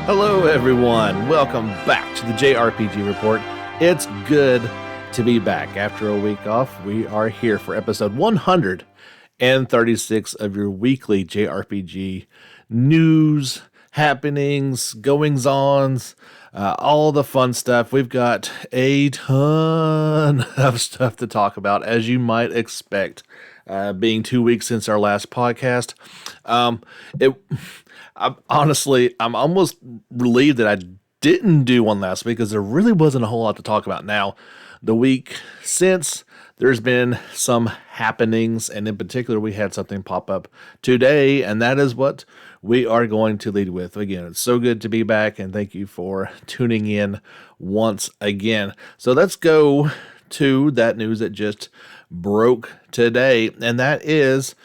Hello everyone, welcome back to the JRPG Report. It's good to be back. After a week off, we are here for episode 136 of your weekly JRPG news, happenings, goings-ons, all the fun stuff. We've got a ton of stuff to talk about, as you might expect, being 2 weeks since our last podcast. I'm almost relieved that I didn't do one last week because there really wasn't a whole lot to talk about. Now, the week since, there's been some happenings, and in particular, we had something pop up today, and that is what we are going to lead with. Again, it's so good to be back, and thank you for tuning in once again. So let's go to that news that just broke today, and that is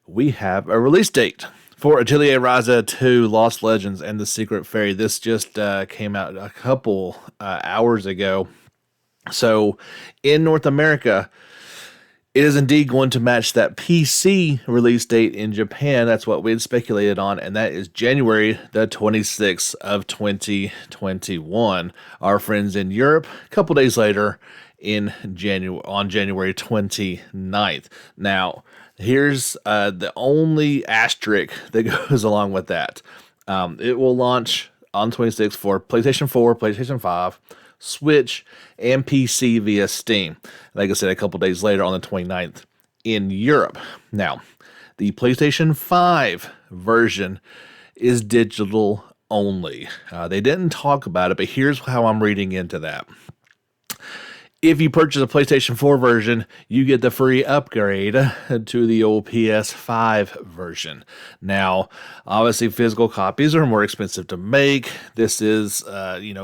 we have a release date for Atelier Ryza 2, Lost Legends, and the Secret Fairy. This just came out a couple hours ago. So, in North America, it is indeed going to match that PC release date in Japan. That's what we had speculated on, and that is January the 26th of 2021. Our friends in Europe, a couple days later, on January 29th. Now, here's the only asterisk that goes along with that. It will launch on 26 for PlayStation 4, PlayStation 5, Switch, and PC via Steam. Like I said, a couple days later on the 29th in Europe. Now, the PlayStation 5 version is digital only. They didn't talk about it, but here's how I'm reading into that. If you purchase a PlayStation 4 version, you get the free upgrade to the old PS5 version. Now, obviously, physical copies are more expensive to make. This is,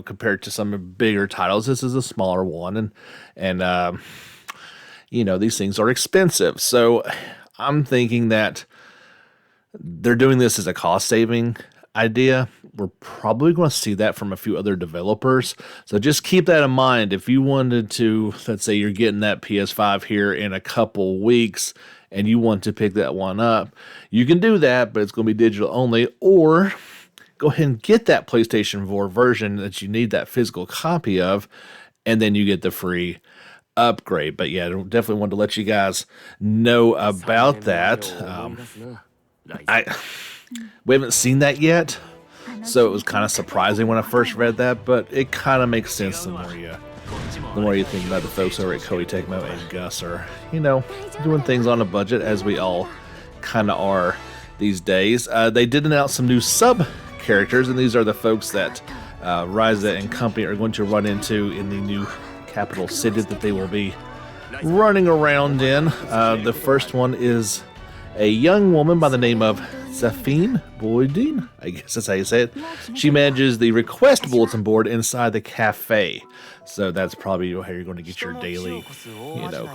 compared to some bigger titles, this is a smaller one, and these things are expensive. So, I'm thinking that they're doing this as a cost-saving idea. We're probably going to see that from a few other developers. So just keep that in mind. If you wanted to, let's say you're getting that PS5 here in a couple weeks and you want to pick that one up, you can do that, but it's going to be digital only. Or go ahead and get that PlayStation 4 version that you need that physical copy of, and then you get the free upgrade. But yeah, I definitely wanted to let you guys know about that. We haven't seen that yet, so it was kind of surprising when I first read that, but it kind of makes sense the more you think about the folks over at Koei Tecmo and Gus are, doing things on a budget, as we all kind of are these days. They did announce some new sub-characters, and these are the folks that Ryza and company are going to run into in the new capital city that they will be running around in. The first one is a young woman by the name of Zafine Boydin, I guess that's how you say it. She manages the request bulletin board inside the cafe. So that's probably how you're going to get your daily,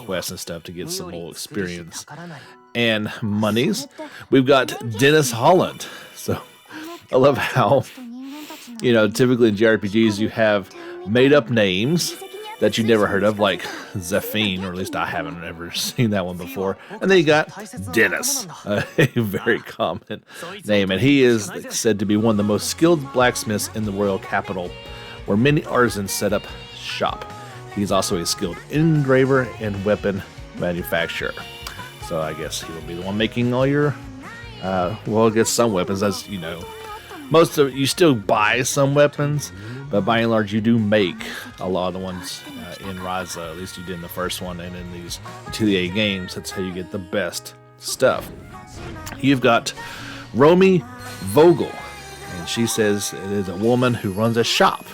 quests and stuff to get some more experience and monies. We've got Dennis Holland. So I love how, typically in JRPGs you have made up names that you never heard of, like Zafine, or at least I haven't ever seen that one before. And then you got Dennis, a very common name. And he is said to be one of the most skilled blacksmiths in the royal capital, where many artisans set up shop. He's also a skilled engraver and weapon manufacturer. So I guess he will be the one making all your, I guess some weapons, as you know. You still buy some weapons, but by and large, you do make a lot of the ones in Raza. At least you did in the first one, and in these Atelier games, that's how you get the best stuff. You've got Romy Vogel, and she says it is a woman who runs a shop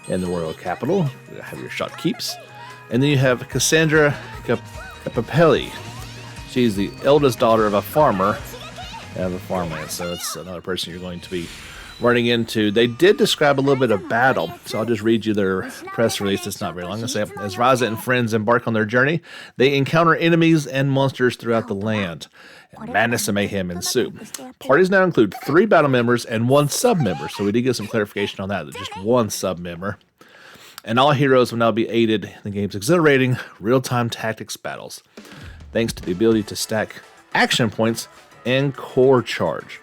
in the royal capital. You have your shopkeepers. And then you have Cassandra Capapelli. She's the eldest daughter of a farmer. Of a farmland, so it's another person you're going to be running into. They did describe a little bit of battle, so I'll just read you their press release. It's not very long. As Raza and friends embark on their journey, they encounter enemies and monsters throughout the land, and madness and mayhem ensue. Parties now include 3 battle members and 1 sub-member, so we did get some clarification on that just 1 sub-member. And all heroes will now be aided in the game's exhilarating real-time tactics battles. thanks to the ability to stack action points and core charge.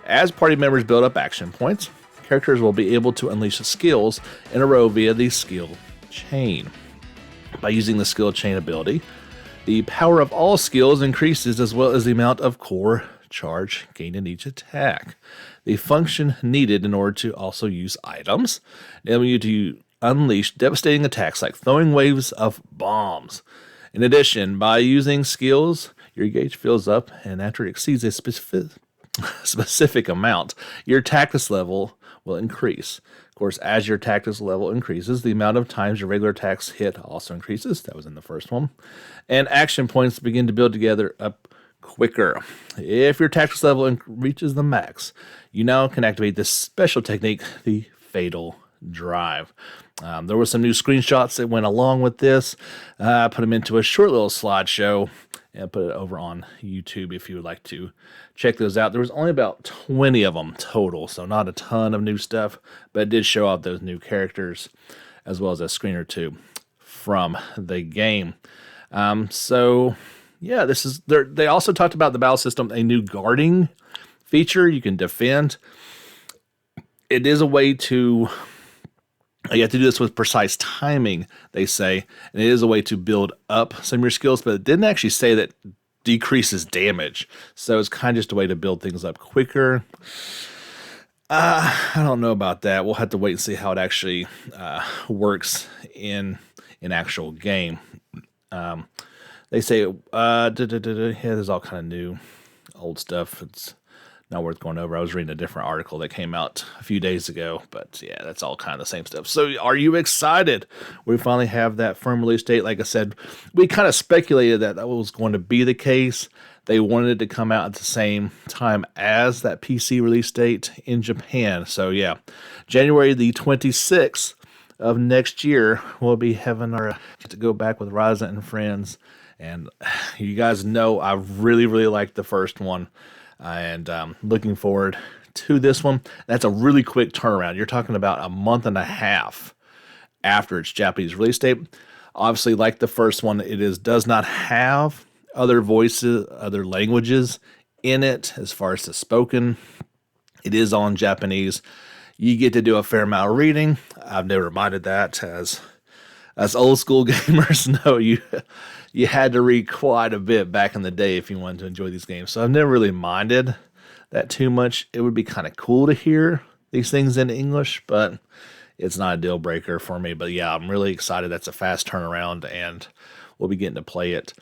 As party members build up action points, characters will be able to unleash skills in a row via the skill chain. By using the skill chain ability, the power of all skills increases as well as the amount of core charge gained in each attack. The function needed in order to also use items, enabling you to unleash devastating attacks like throwing waves of bombs. In addition, by using skills, your gauge fills up, and after it exceeds a specific amount, your tactics level will increase. Of course, as your tactics level increases, the amount of times your regular attacks hit also increases. That was in the first one. And action points begin to build together up quicker. If your tactics level reaches the max, you now can activate this special technique, the Fatal Drive. There were some new screenshots that went along with this. I put them into a short little slideshow and put it over on YouTube if you would like to check those out. There was only about 20 of them total, so not a ton of new stuff, but it did show off those new characters as well as a screen or two from the game. So yeah, this is there. They also talked about the battle system, a new guarding feature. You can defend. It is a way to, you have to do this with precise timing, they say, and it is a way to build up some of your skills, but it didn't actually say that decreases damage. So it's kind of just a way to build things up quicker. I don't know about that. We'll have to wait and see how it actually works in actual game. They say, yeah, there's all kind of new, old stuff. It's not worth going over. I was reading a different article that came out a few days ago, but yeah, that's all kind of the same stuff. So are you excited? We finally have that firm release date. Like I said, we kind of speculated that that was going to be the case. They wanted it to come out at the same time as that PC release date in Japan. So yeah, January the 26th of next year, we'll be having our to go back with Raza and friends. And you guys know I really, really liked the first one. And looking forward to this one. That's a really quick turnaround. You're talking about a month and a half after its Japanese release date. Obviously, like the first one, does not have other voices, other languages in it as far as the spoken. It is all in Japanese. You get to do a fair amount of reading. I've never minded that. As old school gamers know, you had to read quite a bit back in the day if you wanted to enjoy these games. So I've never really minded that too much. It would be kind of cool to hear these things in English, but it's not a deal breaker for me. But yeah, I'm really excited. That's a fast turnaround, and we'll be getting to play it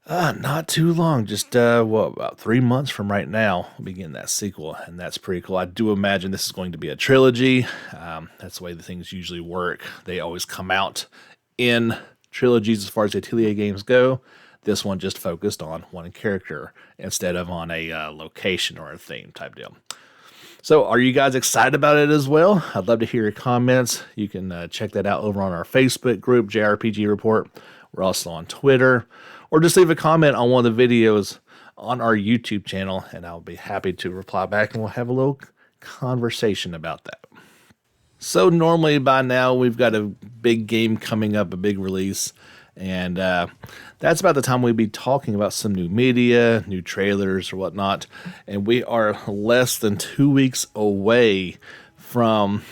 not too long. Just, about 3 months from right now, we'll be getting that sequel, and that's pretty cool. I do imagine this is going to be a trilogy. That's the way the things usually work. They always come out in trilogies as far as Atelier games go. This one just focused on one character instead of on a location or a theme type deal. So are you guys excited about it as well? I'd love to hear your comments. You can check that out over on our Facebook group, JRPG Report. We're also on Twitter. Or just leave a comment on one of the videos on our YouTube channel, and I'll be happy to reply back, and we'll have a little conversation about that. So normally by now we've got a big game coming up, a big release, and that's about the time we'd be talking about some new media, new trailers or whatnot, and we are less than 2 weeks away from,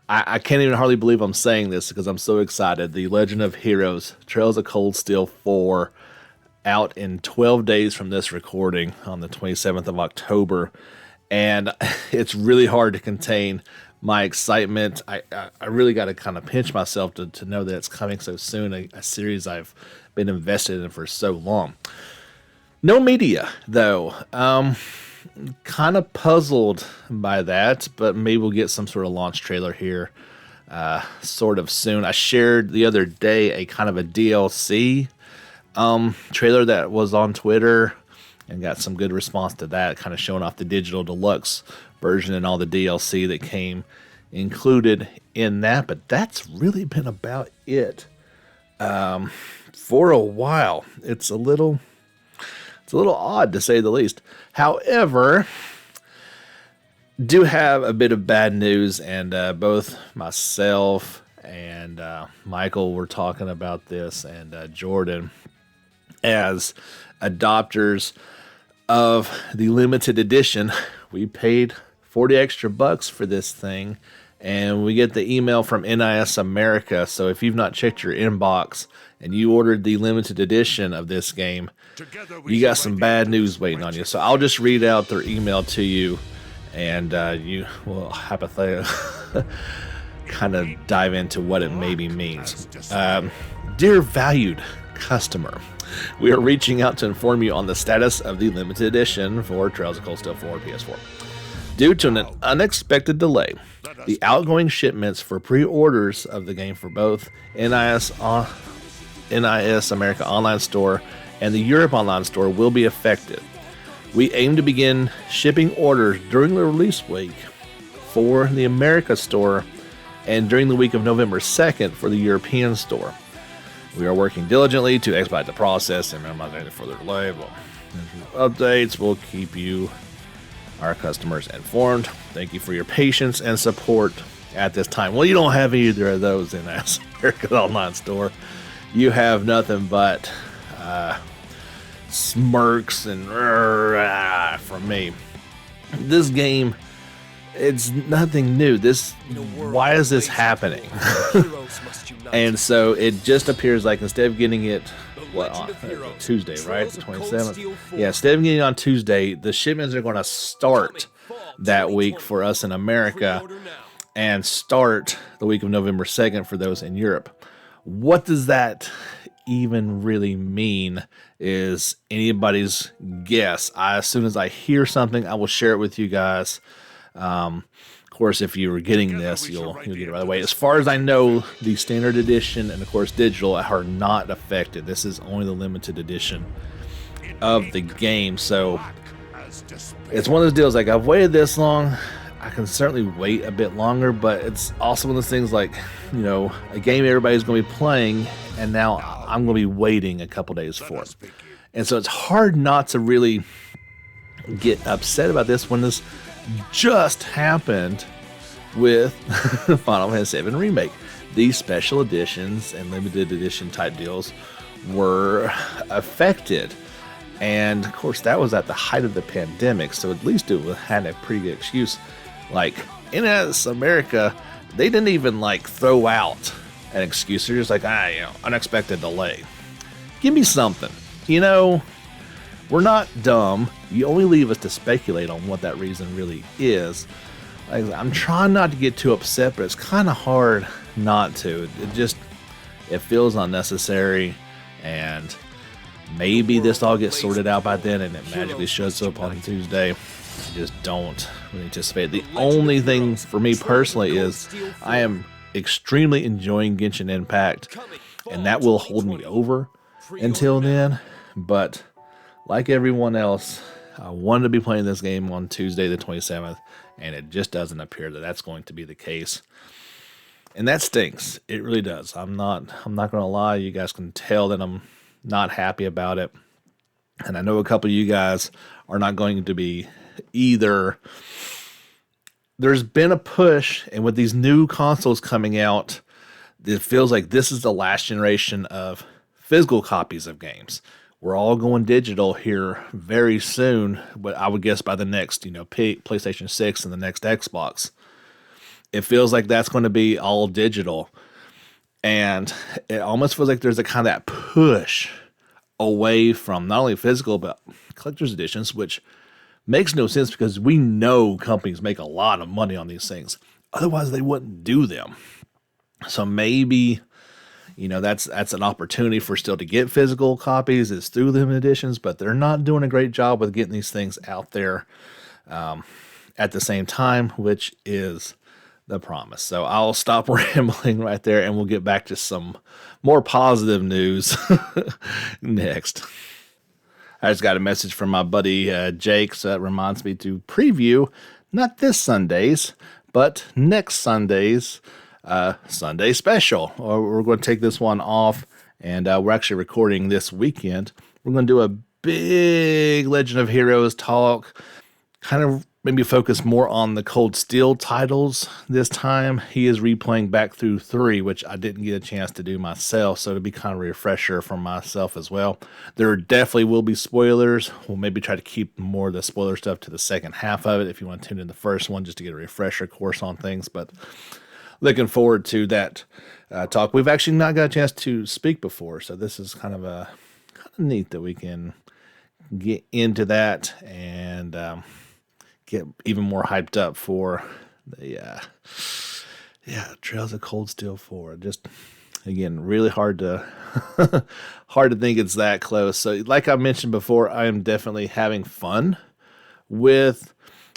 I can't even hardly believe I'm saying this because I'm so excited, The Legend of Heroes, Trails of Cold Steel 4, out in 12 days from this recording on the 27th of October, and it's really hard to contain my excitement. I really got to kind of pinch myself to know that it's coming so soon, a series I've been invested in for so long. No media, though. Kind of puzzled by that, but maybe we'll get some sort of launch trailer here sort of soon. I shared the other day a kind of a DLC trailer that was on Twitter and got some good response to that, kind of showing off the digital deluxe version and all the DLC that came included in that, but that's really been about it for a while. It's a little odd to say the least. However, do have a bit of bad news, and both myself and Michael were talking about this, and Jordan. as adopters of the limited edition. We paid 40 extra bucks for this thing, and we get the email from NIS America. So if you've not checked your inbox and you ordered the limited edition of this game, you got some bad news waiting on you. So I'll just read out their email to you, and you will have a kind of dive into what it maybe means. Dear valued customer, we are reaching out to inform you on the status of the limited edition for Trails of Cold Steel 4 PS4. Due to an unexpected delay, the outgoing shipments for pre-orders of the game for both NIS America Online Store and the Europe Online Store will be affected. We aim to begin shipping orders during the release week for the America Store and during the week of November 2nd for the European Store. We are working diligently to expedite the process and minimize any further delay. Updates will keep you, our customers, informed. Thank you for your patience and support at this time. Well, you don't have either of those in America's Online Store. You have nothing but smirks and from me. This game, it's nothing new. Why is this happening? And so it just appears like instead of getting it on Tuesday, right? The 27th. Yeah, instead of getting it on Tuesday, the shipments are going to start that week for us in America and start the week of November 2nd for those in Europe. What does that even really mean is anybody's guess. As soon as I hear something, I will share it with you guys. Of course, if you were getting this, you'll get it right away. As far as I know, the standard edition and, of course, digital are not affected. This is only the limited edition of the game. So it's one of those deals, like, I've waited this long. I can certainly wait a bit longer, but it's also one of those things like, a game everybody's going to be playing, and now I'm going to be waiting a couple days for it. And so it's hard not to really get upset about this when this just happened with Final Fantasy VII Remake. These special editions and limited edition type deals were affected. And of course, that was at the height of the pandemic, so at least it had a pretty good excuse. Like, in America, they didn't even throw out an excuse. They're just like, unexpected delay. Give me something. We're not dumb. You only leave us to speculate on what that reason really is. I'm trying not to get too upset, but it's kind of hard not to. It feels unnecessary, and maybe this all gets sorted out by then and it magically shows up on Tuesday. I just don't really anticipate. The only thing for me personally is I am extremely enjoying Genshin Impact, and that will hold me over until then. But like everyone else, I wanted to be playing this game on Tuesday the 27th, and it just doesn't appear that that's going to be the case. And that stinks. It really does. I'm not going to lie. You guys can tell that I'm not happy about it. And I know a couple of you guys are not going to be either. There's been a push, and with these new consoles coming out, it feels like this is the last generation of physical copies of games. We're all going digital here very soon, but I would guess by the next, PlayStation 6 and the next Xbox. It feels like that's going to be all digital. And it almost feels like there's a kind of that push away from not only physical, but collector's editions, which makes no sense because we know companies make a lot of money on these things. Otherwise, they wouldn't do them. So maybe, that's an opportunity for still to get physical copies is through limited editions, but they're not doing a great job with getting these things out there at the same time, which is the promise. So I'll stop rambling right there, and we'll get back to some more positive news next. I just got a message from my buddy Jake, so that reminds me to preview not this Sunday's, but next Sunday's Sunday special. We're going to take this one off, and we're actually recording this weekend. We're going to do a big Legend of Heroes talk, kind of maybe focus more on the Cold Steel titles this time. He is replaying back through 3, which I didn't get a chance to do myself, so it'll be kind of a refresher for myself as well. There definitely will be spoilers. We'll maybe try to keep more of the spoiler stuff to the second half of it if you want to tune in the first one just to get a refresher course on things, but looking forward to that talk. We've actually not got a chance to speak before, so this is kind of neat that we can get into that and get even more hyped up for the Trails of Cold Steel 4. Just again, really hard to hard to think it's that close. So like I mentioned before, I am definitely having fun with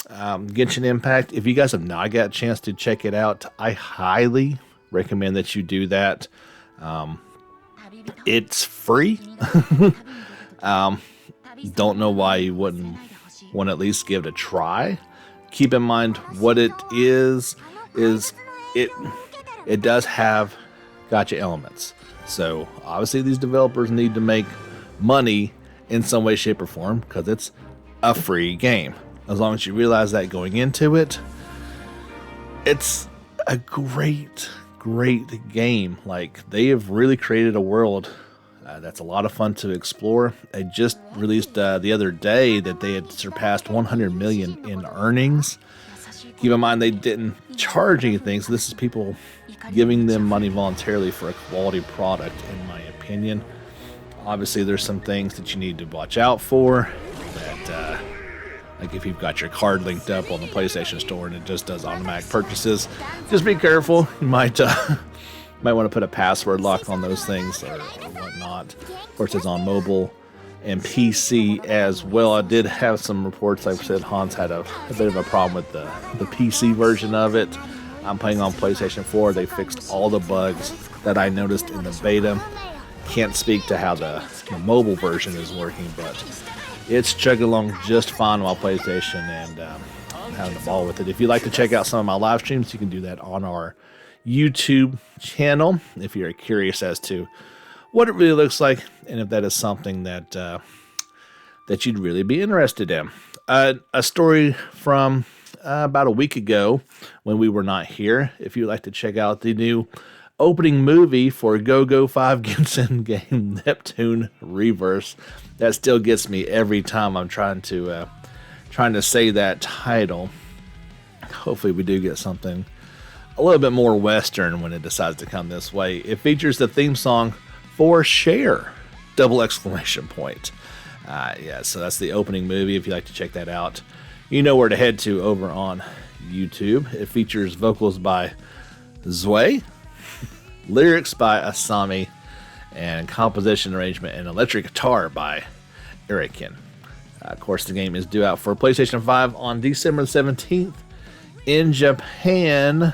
Genshin Impact. If you guys have not got a chance to check it out, I highly recommend that you do that. It's free. Don't know why you wouldn't want to at least give it a try. Keep in mind what it is it does have gacha elements. So obviously these developers need to make money in some way, shape, or form because it's a free game. As long as you realize that going into it, it's a great game. Like, they have really created a world that's a lot of fun to explore. They just released the other day that they had surpassed 100 million in earnings. Keep in mind they didn't charge anything, so this is people giving them money voluntarily for a quality product, in my opinion. Obviously, there's some things that you need to watch out for. That, like if you've got your card linked up on the PlayStation Store and it just does automatic purchases, just be careful. You might want to put a password lock on those things or whatnot. Of course, it's on mobile and PC as well. I did have some reports, like I said, Hans had a bit of a problem with the PC version of it. I'm playing on PlayStation 4. They fixed all the bugs that I noticed in the beta. Can't speak to how the mobile version is working, but it's chugging along just fine on my PlayStation, and I'm having a ball with it. If you'd like to check out some of my live streams, you can do that on our YouTube channel if you're curious as to what it really looks like and if that is something that that you'd really be interested in. A story from about a week ago when we were not here. If you'd like to check out the new opening movie for Go 5 Genshin game Neptune Reverse, that still gets me every time I'm trying to say that title. Hopefully we do get something a little bit more Western when it decides to come this way. It features the theme song for Cher! ! So that's the opening movie. If you'd like to check that out, you know where to head to over on YouTube. It features vocals by Zwei, lyrics by Asami, and composition, arrangement, and electric guitar by Erikin. Of course, the game is due out for PlayStation 5 on December 17th in Japan.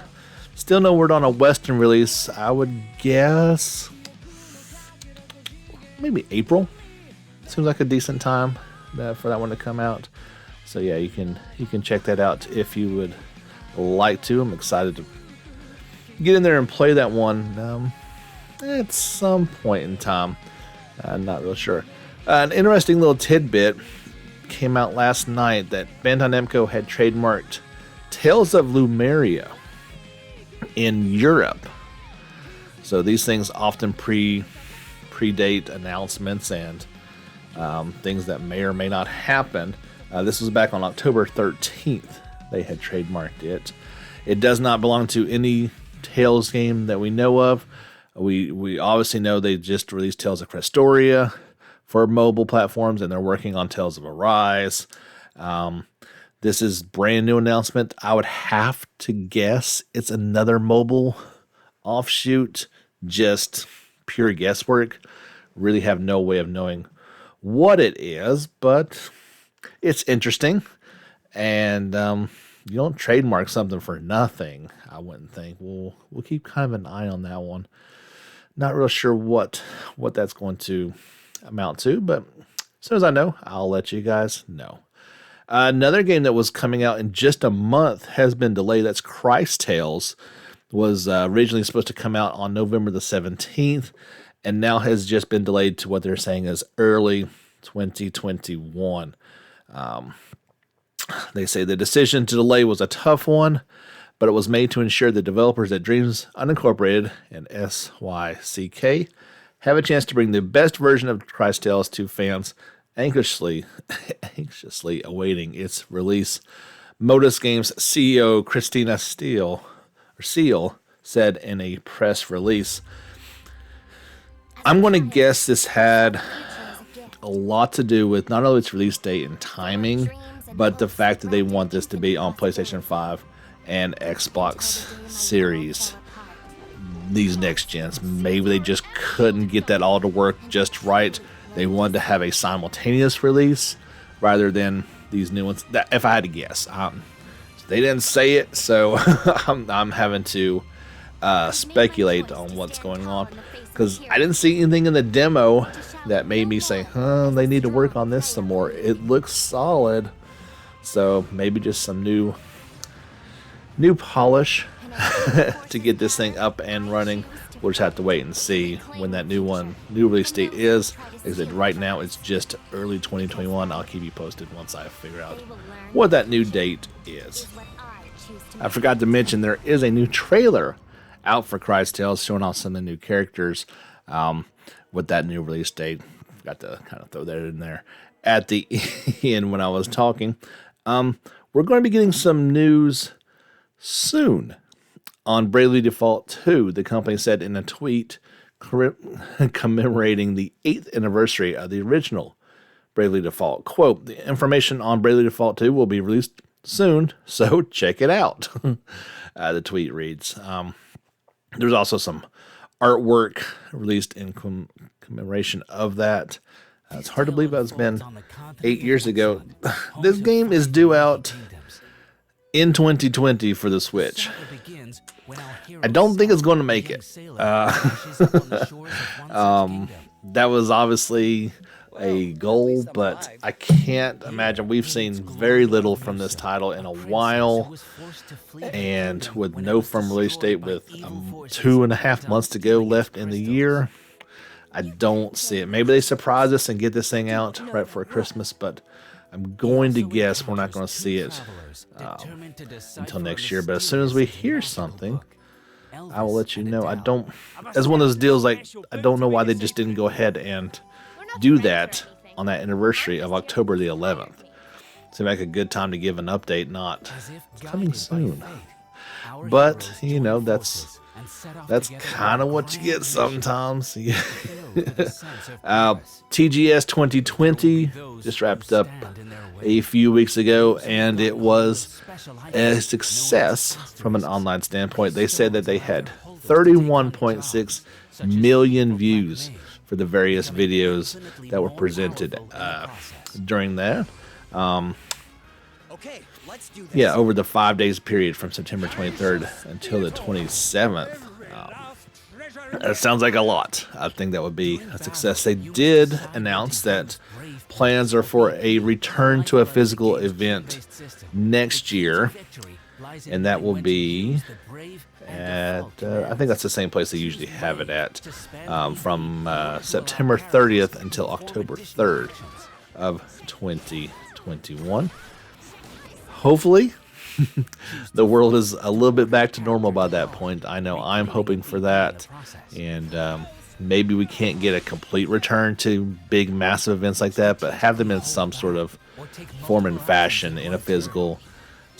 Still no word on a Western release. I would guess maybe April. Seems like a decent time for that one to come out. So yeah, you can check that out if you would like to. I'm excited to get in there and play that one at some point in time. I'm not real sure. An interesting little tidbit came out last night that Bandai Namco had trademarked Tales of Lumeria in Europe. So these things often predate announcements and things that may or may not happen. This was back on October 13th. They had trademarked it. It does not belong to any Tales game that we know of. We obviously know they just released Tales of Crestoria for mobile platforms, and they're working on Tales of Arise. This is brand new announcement. I would have to guess it's another mobile offshoot, just pure guesswork. Really have no way of knowing what it is, but it's interesting. And you don't trademark something for nothing, I wouldn't think. We'll keep kind of an eye on that one. Not real sure what that's going to amount to, but as soon as I know, I'll let you guys know. Another game that was coming out in just a month has been delayed. That's Christ Tales. Was originally supposed to come out on November the 17th, and now has just been delayed to what they're saying is early 2021. They say the decision to delay was a tough one, but it was made to ensure the developers at Dreams Unincorporated and SYCK have a chance to bring the best version of Christ Tales to fans anxiously awaiting its release. Modus Games CEO Christina Seal said in a press release, I'm going to guess this had a lot to do with not only its release date and timing, but the fact that they want this to be on PlayStation 5 and Xbox Series, these next gens. Maybe they just couldn't get that all to work just right. They wanted to have a simultaneous release rather than these new ones. That, if I had to guess, they didn't say it, so I'm having to speculate on what's going on, because I didn't see anything in the demo that made me say, they need to work on this some more. It looks solid, so maybe just some new polish to get this thing up and running. We'll just have to wait and see when that new release date is. Like I said, right now it's just early 2021. I'll keep you posted once I figure out what that new date is. I forgot to mention there is a new trailer out for Christ Tales showing off some of the new characters with that new release date. Forgot to kind of throw that in there at the end when I was talking. We're going to be getting some news soon on Bravely Default 2, the company said in a tweet commemorating the 8th anniversary of the original Bravely Default. Quote, the information on Bravely Default 2 will be released soon, so check it out. The tweet reads. There's also some artwork released in commemoration of that. It's hard to believe it's been 8 years ago. This game is due out in 2020 for the Switch. I don't think it's going to make it. That was obviously a goal, but I can't imagine. We've seen very little from this title in a while, and with no firm release date, with 2.5 months to go left in the year, I don't see it. Maybe they surprise us and get this thing out right for Christmas, but I'm going to guess we're not going to see it until next year. But as soon as we hear something, I will let you know. It's one of those deals, like, I don't know why they just didn't go ahead and do that on that anniversary of October the 11th. Seemed like a good time to give an update, not coming soon. But, that's kind of what you get sometimes. TGS 2020 just wrapped up a few weeks ago, and it was a success from an online standpoint. They said that they had 31.6 million views for the various videos that were presented during that. Over the 5 days period from September 23rd until the 27th. That sounds like a lot. I think that would be a success. They did announce that plans are for a return to a physical event next year, and that will be at, I think that's the same place they usually have it at, from September 30th until October 3rd of 2021. Hopefully, the world is a little bit back to normal by that point. I know I'm hoping for that, and maybe we can't get a complete return to big, massive events like that, but have them in some sort of form and fashion in a physical.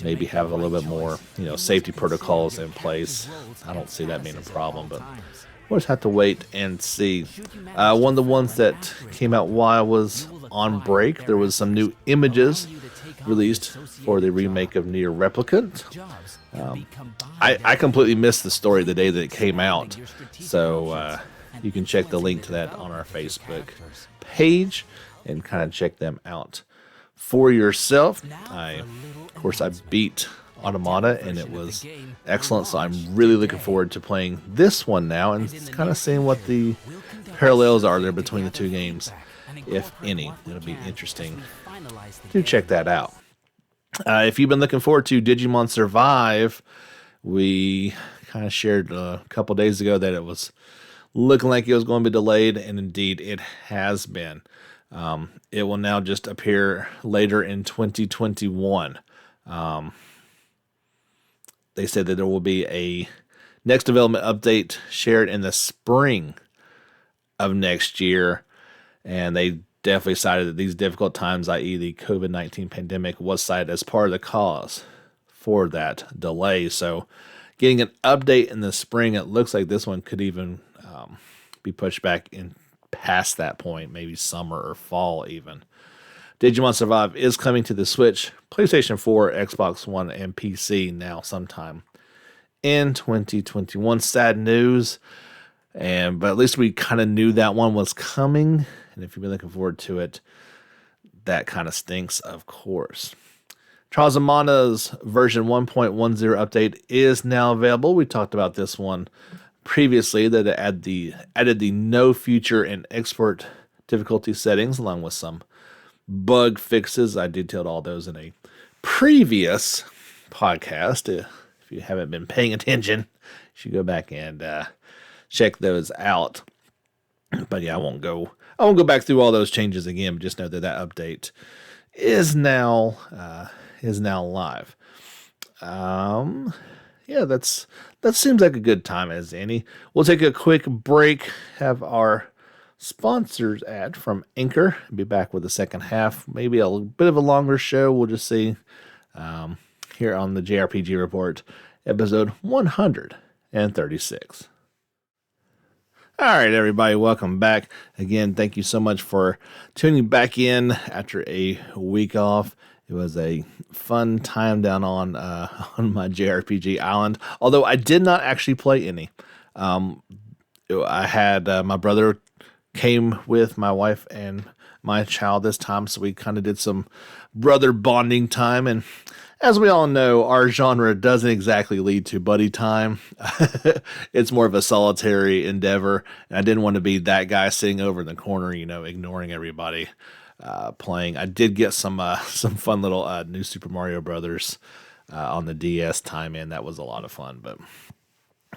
Maybe have a little bit more, safety protocols in place. I don't see that being a problem, but we'll just have to wait and see. One of the ones that came out while I was on break, there was some new images released for the remake of Nier Replicant. I completely missed the story the day that it came out, so you can check the link to that on our Facebook page and kind of check them out for yourself. Of course, I beat Automata, and it was excellent, so I'm really looking forward to playing this one now and kind of seeing what the parallels are there between the two games, if any. It'll be interesting to check that out. If you've been looking forward to Digimon Survive, we kind of shared a couple days ago that it was looking like it was going to be delayed, and indeed it has been. It will now just appear later in 2021. They said that there will be a next development update shared in the spring of next year, and they definitely cited that these difficult times, i.e. the COVID-19 pandemic, was cited as part of the cause for that delay. So getting an update in the spring, it looks like this one could even be pushed back in past that point, maybe summer or fall even. Digimon Survive is coming to the Switch, PlayStation 4, Xbox One, and PC now sometime in 2021. Sad news, but at least we kind of knew that one was coming. And if you've been looking forward to it, that kind of stinks, of course. Trials of Mana's version 1.10 update is now available. We talked about this one previously, that it added the no future and export difficulty settings along with some bug fixes. I detailed all those in a previous podcast. If you haven't been paying attention, you should go back and check those out. But yeah, I won't go back through all those changes again, but just know that update is now live. Yeah, that seems like a good time as any. We'll take a quick break, have our sponsors ad from Anchor, be back with the second half, maybe a bit of a longer show. We'll just see here on the JRPG Report, episode 136. All right, everybody, welcome back. Again, thank you so much for tuning back in after a week off. It was a fun time down on my JRPG island, although I did not actually play any. I had my brother came with my wife and my child this time, so we kind of did some brother bonding time. And as we all know, our genre doesn't exactly lead to buddy time. It's more of a solitary endeavor, and I didn't want to be that guy sitting over in the corner, ignoring everybody playing. I did get some fun little new Super Mario Brothers on the DS time in. That was a lot of fun, but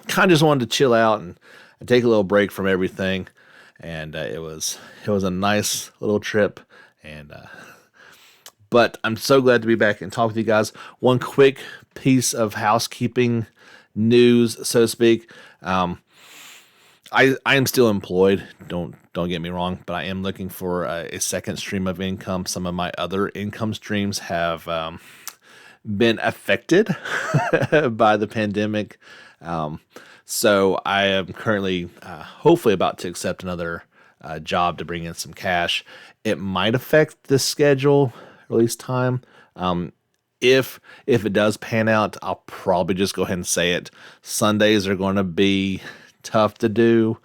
kind of just wanted to chill out and take a little break from everything. And it was a nice little trip, but I'm so glad to be back and talk with you guys. One quick piece of housekeeping news, so to speak. I am still employed. Don't get me wrong, but I am looking for a second stream of income. Some of my other income streams have been affected by the pandemic. So I am currently, hopefully, about to accept another job to bring in some cash. It might affect the schedule, release time. If it does pan out, I'll probably just go ahead and say it. Sundays are going to be tough to do.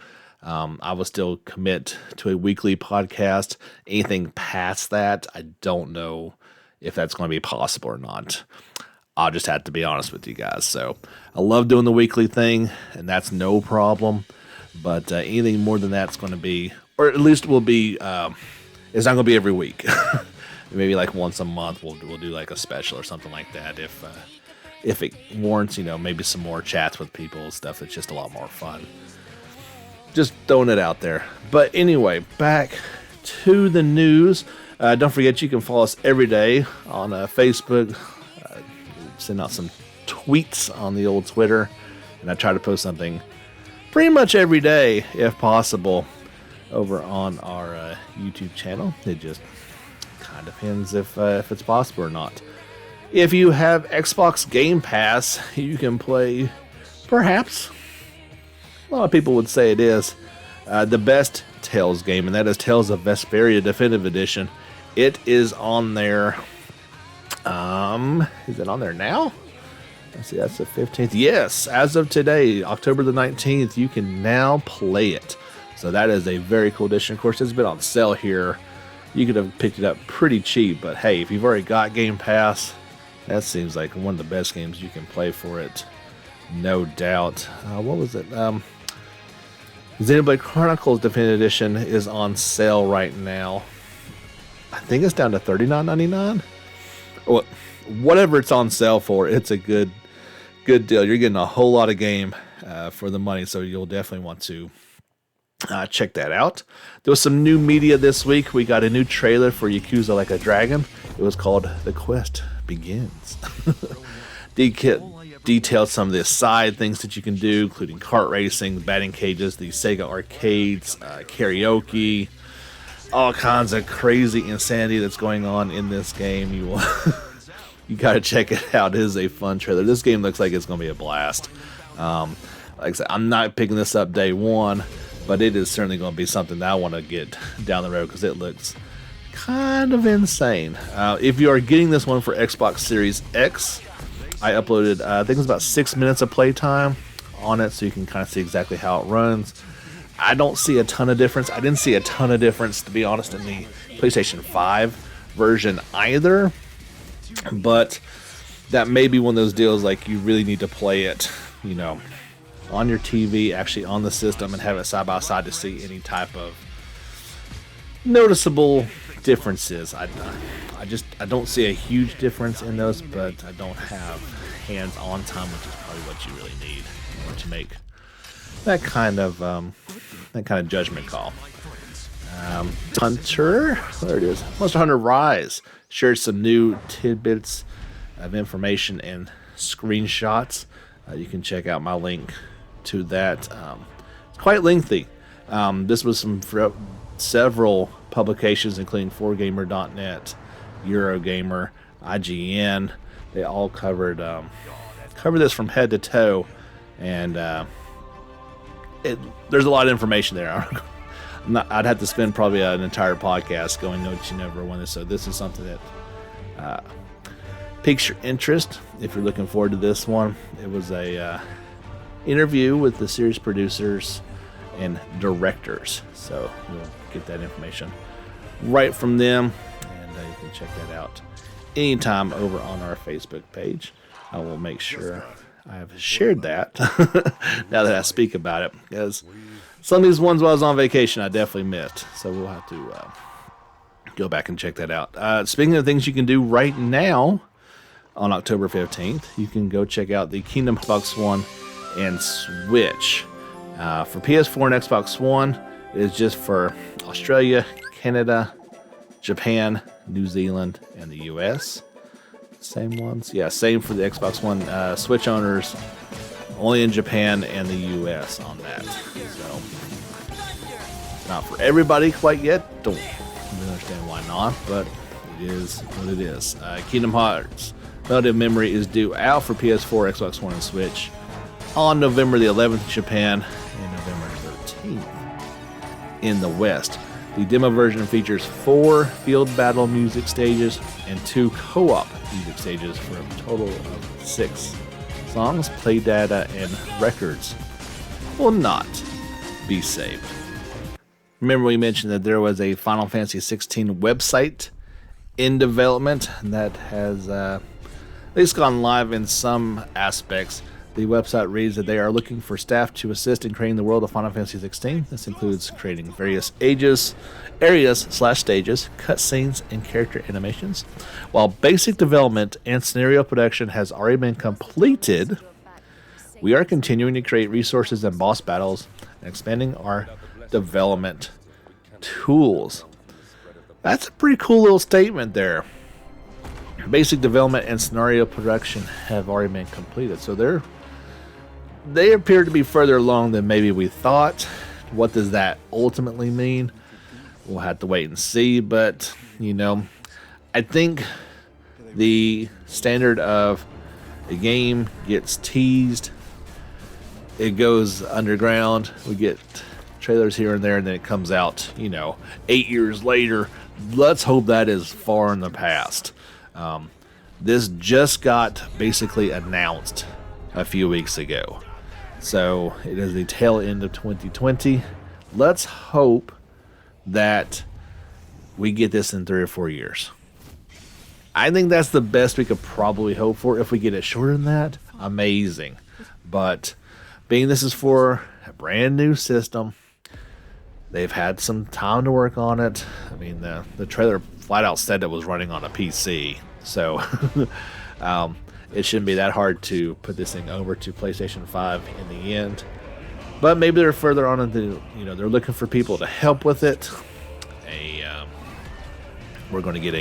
I will still commit to a weekly podcast. Anything past that, I don't know if that's going to be possible or not. I'll just have to be honest with you guys. So I love doing the weekly thing, and that's no problem. But anything more than that's going to be, or at least will be, it's not going to be every week. Maybe like once a month we'll do like a special or something like that. If it warrants, maybe some more chats with people, stuff that's just a lot more fun. Just throwing it out there. But anyway, back to the news. Don't forget you can follow us every day on Facebook. Send out some tweets on the old Twitter, and I try to post something pretty much every day, if possible, over on our YouTube channel. It just kind of depends if it's possible or not. If you have Xbox Game Pass, you can play, perhaps, a lot of people would say it is, the best Tales game, and that is Tales of Vesperia Definitive Edition. It is on there. Is it on there now? Let's see, that's the 15th. Yes, as of today, October the 19th, you can now play it. So that is a very cool edition. Of course, it's been on sale here. You could have picked it up pretty cheap, but hey, if you've already got Game Pass, that seems like one of the best games you can play for it. No doubt. What was it? Xenoblade Chronicles Definitive Edition is on sale right now. I think it's down to $39.99. Well, whatever it's on sale for, it's a good deal. You're getting a whole lot of game for the money, so you'll definitely want to Check that out. There was some new media this week. We got a new trailer for Yakuza Like a Dragon. It was called The Quest Begins. Detailed some of the side things that you can do, including kart racing, batting cages, the Sega arcades, karaoke, all kinds of crazy insanity that's going on in this game. You gotta check it out. It is a fun trailer. This game looks like it's gonna be a blast. Like I said, I'm not picking this up day one, but it is certainly going to be something that I want to get down the road because it looks kind of insane. If you are getting this one for Xbox Series X, I uploaded, I think it was about 6 minutes of playtime on it, so you can kind of see exactly how it runs. I don't see a ton of difference. I didn't see a ton of difference, to be honest, in the PlayStation 5 version either, but that may be one of those deals like you really need to play it, you know, on your TV, actually on the system, and have it side by side to see any type of noticeable differences. I don't see a huge difference in those, but I don't have hands-on time, which is probably what you really need in order to make that kind of judgment call. Hunter, there it is. Monster Hunter Rise shared some new tidbits of information and screenshots. You can check out my link to that. It's quite lengthy. This was from several publications, including 4Gamer.net, Eurogamer, IGN. They all covered this from head to toe, and there's a lot of information there. I'd have to spend probably an entire podcast going to each and every one of this. So this is something that piques your interest if you're looking forward to this one. It was a interview with the series producers and directors, so you'll get that information right from them, and you can check that out anytime over on our Facebook page. I will make sure I have shared that now that I speak about it, because some of these ones while I was on vacation I definitely missed, so we'll have to go back and check that out. Speaking of things you can do right now, on October 15th, you can go check out the Kingdom Xbox One and Switch. For PS4 and Xbox One, it is just for Australia, Canada, Japan, New Zealand, and the US. Same ones? Yeah, same for the Xbox One. Switch owners, only in Japan and the US on that. So, not for everybody quite yet. Don't really understand why not, but it is what it is. Kingdom Hearts Melody of Memory is due out for PS4, Xbox One, and Switch on November the 11th in Japan and November 13th in the West. The demo version features 4 field battle music stages and 2 co-op music stages for a total of 6 songs. Play data and records will not be saved. Remember we mentioned that there was a Final Fantasy 16 website in development that has at least gone live in some aspects. The website reads that they are looking for staff to assist in creating the world of Final Fantasy 16. This includes creating various areas/stages, cutscenes, and character animations. While basic development and scenario production has already been completed, we are continuing to create resources and boss battles and expanding our development tools. That's a pretty cool little statement there. Basic development and scenario production have already been completed, so they appear to be further along than maybe we thought. What does that ultimately mean? We'll have to wait and see, but I think the standard of a game gets teased, it goes underground, we get trailers here and there, and then it comes out 8 years later. Let's hope that is far in the past. This just got basically announced a few weeks ago, so it is the tail end of 2020. Let's hope that we get this in 3 or 4 years. I think that's the best we could probably hope for. If we get it shorter than that, amazing. But being this is for a brand new system, they've had some time to work on it. I mean, the trailer flat out said it was running on a PC, so it shouldn't be that hard to put this thing over to PlayStation 5 in the end. But maybe they're further on into, they're looking for people to help with it. We're going to get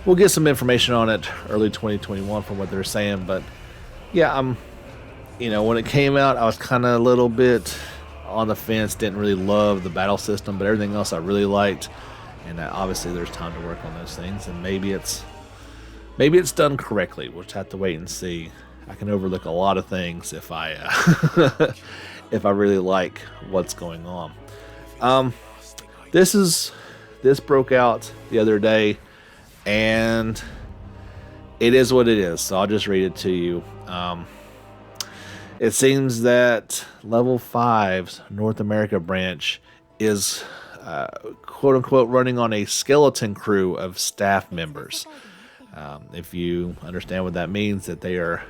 we'll get some information on it early 2021 from what they're saying. But yeah, when it came out, I was kind of a little bit on the fence. Didn't really love the battle system, but everything else I really liked. And obviously there's time to work on those things, and maybe it's done correctly. We'll just have to wait and see. I can overlook a lot of things if I if I really like what's going on. This broke out the other day, and it is what it is. So I'll just read it to you. It seems that Level 5's North America branch is quote unquote running on a skeleton crew of staff members. If you understand what that means, that they are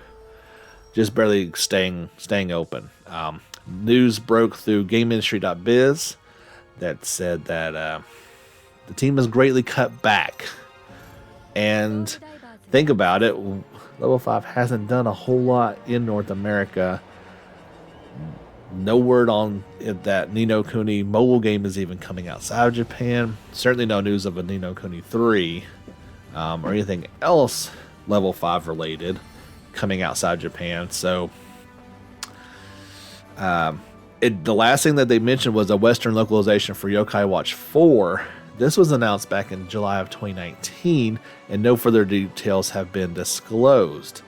just barely staying open. News broke through GameIndustry.biz that said that the team has greatly cut back. And think about it, Level 5 hasn't done a whole lot in North America. No word on it that Ni no Kuni mobile game is even coming outside of Japan. Certainly no news of a Ni no Kuni 3 or anything else Level 5 related coming outside Japan. So the last thing that they mentioned was a Western localization for Yokai Watch 4. This was announced back in July of 2019, and no further details have been disclosed.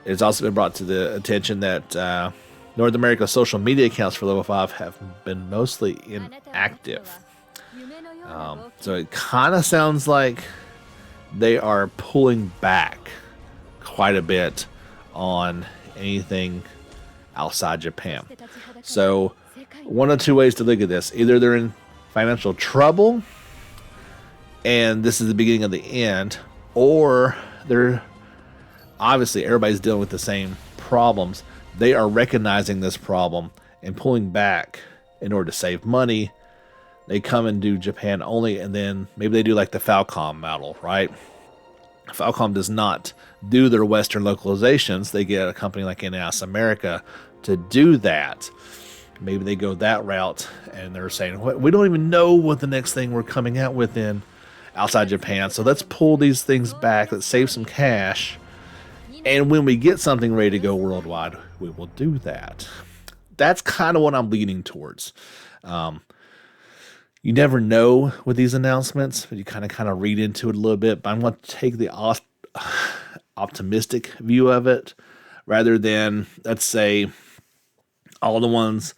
It's also been brought to the attention that North America's social media accounts for Level 5 have been mostly inactive. So it kind of sounds like they are pulling back quite a bit on anything outside Japan. So one of two ways to look at this. Either they're in financial trouble and this is the beginning of the end, or they're obviously everybody's dealing with the same problems. They are recognizing this problem and pulling back in order to save money. They come and do Japan only, and then maybe they do like the Falcom model, right? Falcom does not do their Western localizations. They get a company like NAS America to do that. Maybe they go that route, and they're saying, we don't even know what the next thing we're coming out with in outside Japan, so let's pull these things back, let's save some cash, and when we get something ready to go worldwide, we will do that. That's kind of what I'm leaning towards. You never know with these announcements, but you kind of read into it a little bit, but I'm going to take the optimistic view of it rather than, let's say, all the ones,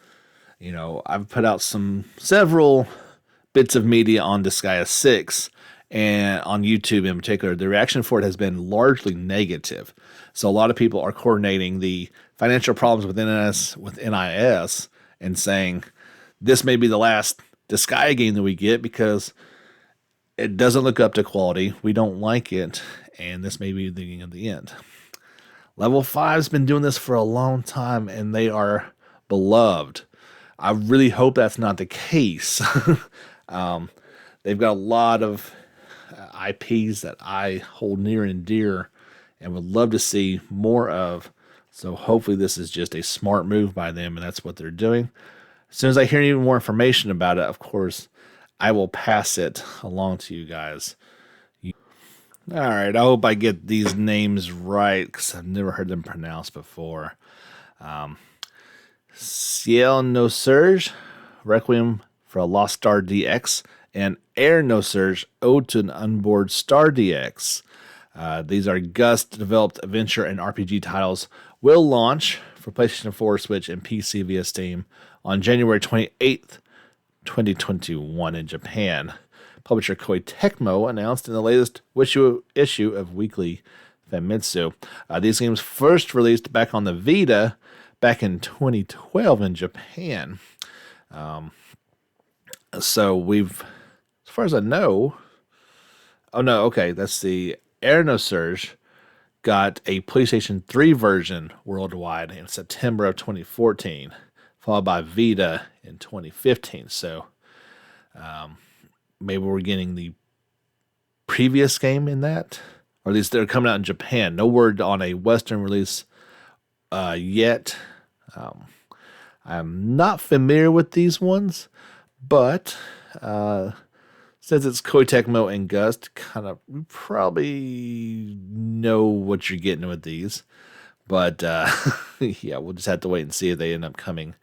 I've put out several bits of media on Disgaea 6 and on YouTube in particular. The reaction for it has been largely negative. So a lot of people are coordinating the financial problems with NIS and saying this may be the last Disgaea game that we get because it doesn't look up to quality. We don't like it, and this may be the beginning of the end. Level 5's been doing this for a long time, and they are beloved. I really hope that's not the case. They've got a lot of IPs that I hold near and dear and would love to see more of. So hopefully this is just a smart move by them, and that's what they're doing. As soon as I hear any more information about it, of course, I will pass it along to you guys. All right, I hope I get these names right because I've never heard them pronounced before. Ciel no Surge, Requiem for a Lost Star DX, and Air no Surge, Ode to an Unboard Star DX. These are Gust-developed adventure and RPG titles. Will launch for PlayStation 4, Switch, and PC via Steam on January 28th, 2021 in Japan. Publisher Koei Tecmo announced in the latest issue of Weekly Famitsu. These games first released back on the Vita back in 2012 in Japan. So we've, as far as I know, that's the Air no Surge got a PlayStation 3 version worldwide in September of 2014, followed by Vita in 2015. So maybe we're getting the previous game in that, or at least they're coming out in Japan. No word on a Western release yet, I'm not familiar with these ones, but since it's Koei Tecmo and Gust, kind of probably know what you're getting with these. But yeah, we'll just have to wait and see if they end up coming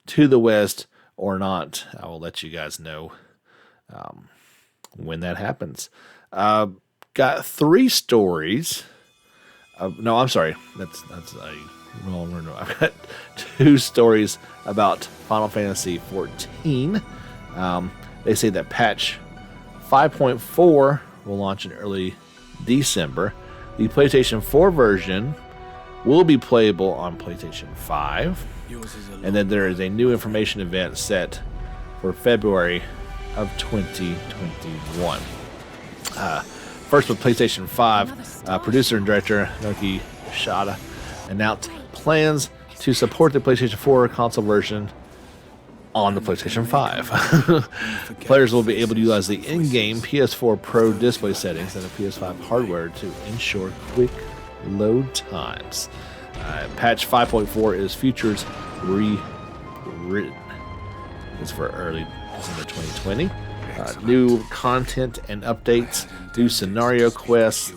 to the West or not. I will let you guys know when that happens. Got 3 stories. No, I'm sorry. That's a wrong word. I've got 2 stories about Final Fantasy XIV. They say that patch 5.4 will launch in early December. The PlayStation 4 version will be playable on PlayStation 5. And then there is a new information event set for February of 2021. First with PlayStation 5, producer and director Naoki Shada announced plans to support the PlayStation 4 console version on the PlayStation 5. Players will be able to utilize the in-game PS4 Pro display settings and the PS5 hardware to ensure quick load times. Patch 5.4 is features rewritten. It's for early December 2020. New content and updates, new scenario quests,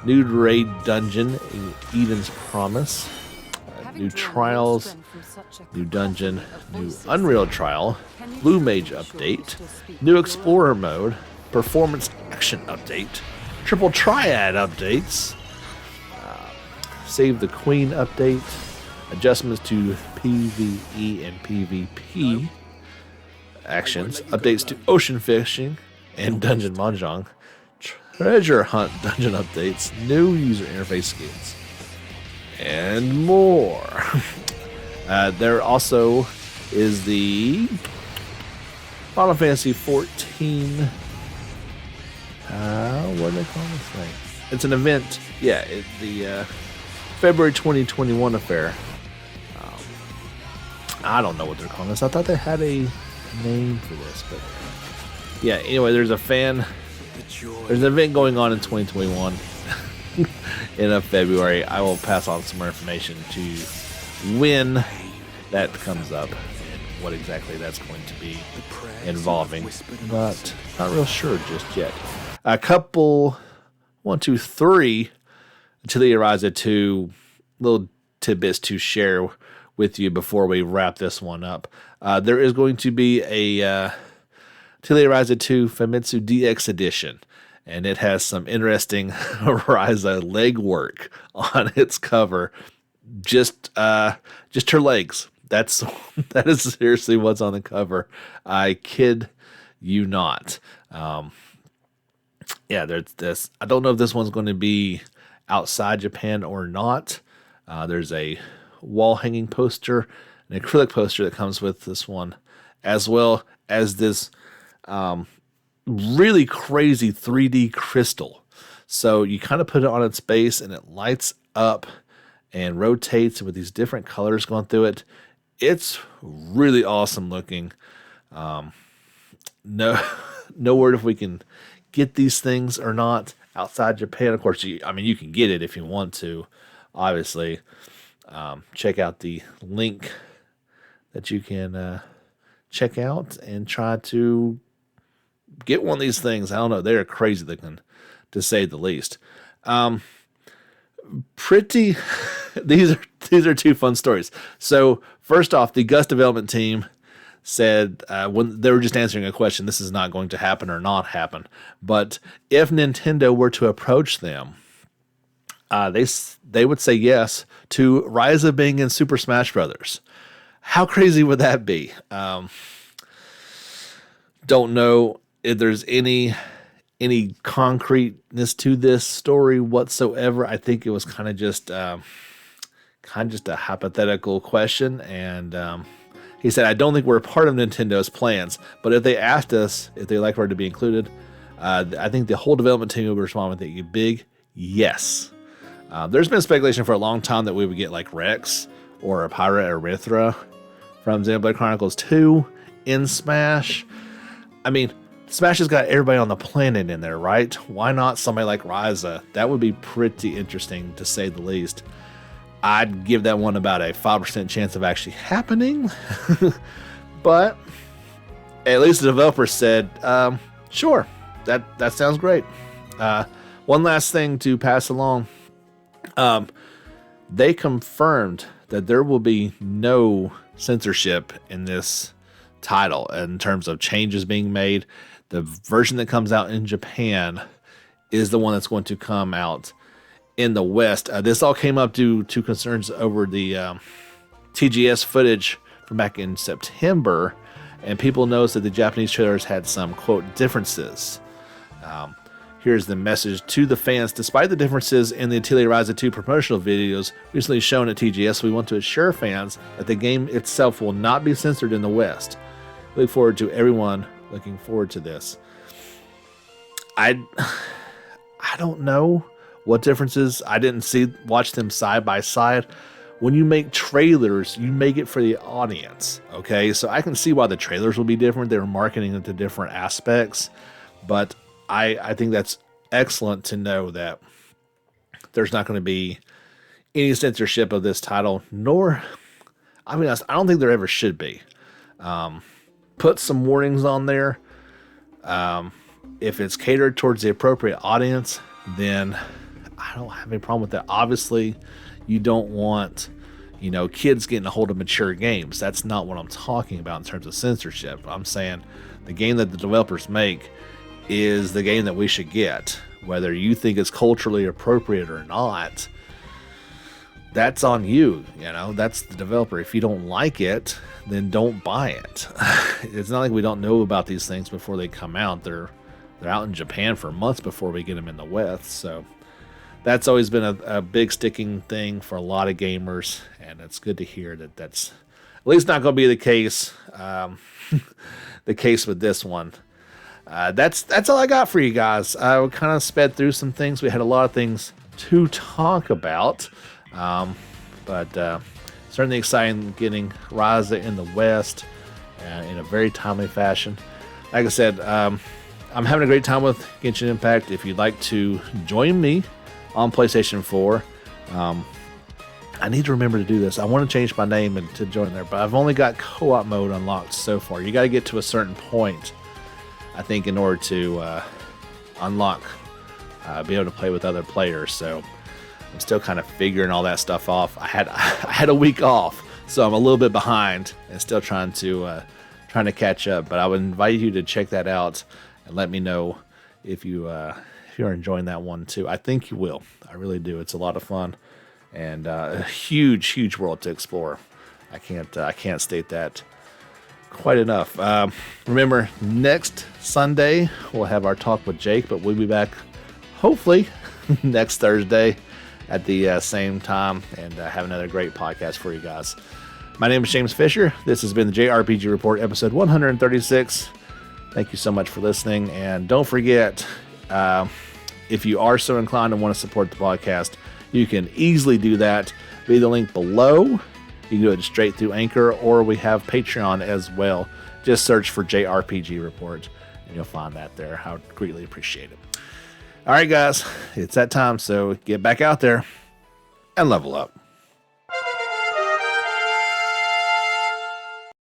new raid dungeon, Eden's Promise, new trials, new dungeon, new Unreal Trial, Blue Mage update, new Explorer mode, performance action update, triple triad updates, Save the Queen update, adjustments to PvE and PvP actions, updates to ocean fishing and dungeon mahjong, treasure hunt dungeon updates, new user interface skills, and more. There also is the Final Fantasy 14. What do they call this thing? It's an event. Yeah, the February 2021 affair. I don't know what they're calling this. I thought they had a name for this, but yeah. Anyway, there's an event going on in 2021 in February. I will pass on some more information to when that comes up and what exactly that's going to be involving, but not real sure just yet. A couple, 1, 2, 3 Atelier Ryza 2 little tidbits to share with you before we wrap this one up. There is going to be a Atelier Ryza 2 Famitsu DX edition, and it has some interesting Ryza legwork on its cover. Just her legs. That is seriously what's on the cover. I kid you not. Yeah, there's this. I don't know if this one's going to be outside Japan or not. There's a wall hanging poster, an acrylic poster that comes with this one, as well as this really crazy 3D crystal. So you kind of put it on its base and it lights up and rotates with these different colors going through it. It's really awesome looking. No word if we can get these things or not outside Japan. Of course, you can get it if you want to, obviously. Check out the link that you can check out and try to get one of these things. I don't know. They're crazy looking, to say the least. These are 2 fun stories. So first off, the Gust development team said when they were just answering a question, this is not going to happen or not happen. But if Nintendo were to approach them, they would say yes to Ryza being in Super Smash Brothers. How crazy would that be? Don't know if there's any concreteness to this story whatsoever. I think it was kind of just a hypothetical question, and he said, I don't think we're a part of Nintendo's plans, but if they asked us if they'd like for it to be included, I think the whole development team would respond with a big yes. There's been speculation for a long time that we would get like Rex or Pyra or Mithra from Xenoblade Chronicles 2 in Smash. I mean, Smash has got everybody on the planet in there, right? Why not somebody like Raza? That would be pretty interesting, to say the least. I'd give that one about a 5% chance of actually happening. But at least the developer said, sure, that sounds great. One last thing to pass along. They confirmed that there will be no censorship in this title in terms of changes being made. The version that comes out in Japan is the one that's going to come out in the West. This all came up due to concerns over the TGS footage from back in September, and people noticed that the Japanese trailers had some, quote, differences. Here's the message to the fans. Despite the differences in the Atelier Ryza 2 promotional videos recently shown at TGS, we want to assure fans that the game itself will not be censored in the West. We look forward to everyone looking forward to this. I don't know what differences. I didn't watch them side by side. When you make trailers, you make it for the audience, okay? So I can see why the trailers will be different. They're marketing it to different aspects, but I think that's excellent to know that there's not going to be any censorship of this title, nor, I mean, I don't think there ever should be. Put some warnings on there. If it's catered towards the appropriate audience, then I don't have any problem with that. Obviously, you don't want, kids getting a hold of mature games. That's not what I'm talking about in terms of censorship. I'm saying the game that the developers make is the game that we should get. Whether you think it's culturally appropriate or not, that's on you. That's the developer. If you don't like it, then don't buy it. It's not like we don't know about these things before they come out. They're out in Japan for months before we get them in the West. So that's always been a big sticking thing for a lot of gamers, and it's good to hear that that's at least not going to be the case. The case with this one. That's all I got for you guys. I kind of sped through some things. We had a lot of things to talk about, but certainly exciting getting Raza in the West in a very timely fashion. Like I said, I'm having a great time with Genshin Impact. If you'd like to join me on PlayStation 4, I need to remember to do this. I want to change my name and to join there, but I've only got co-op mode unlocked so far. You got to get to a certain point, I think, in order to unlock, be able to play with other players. So I'm still kind of figuring all that stuff off. I had a week off, so I'm a little bit behind and still trying to catch up. But I would invite you to check that out and let me know if you're enjoying that one too. I think you will. I really do. It's a lot of fun and a huge world to explore. I can't state that quite enough. Remember, next Sunday we'll have our talk with Jake, but we'll be back hopefully next Thursday at the same time and have another great podcast for you guys. My name is James Fisher. This has been the JRPG Report, episode 136. Thank you so much for listening, and don't forget, if you are so inclined and want to support the podcast, you can easily do that via the link below. You can do it straight through Anchor, or we have Patreon as well. Just search for JRPG Report, and you'll find that there. I would greatly appreciate it. All right, guys, it's that time, so get back out there and level up.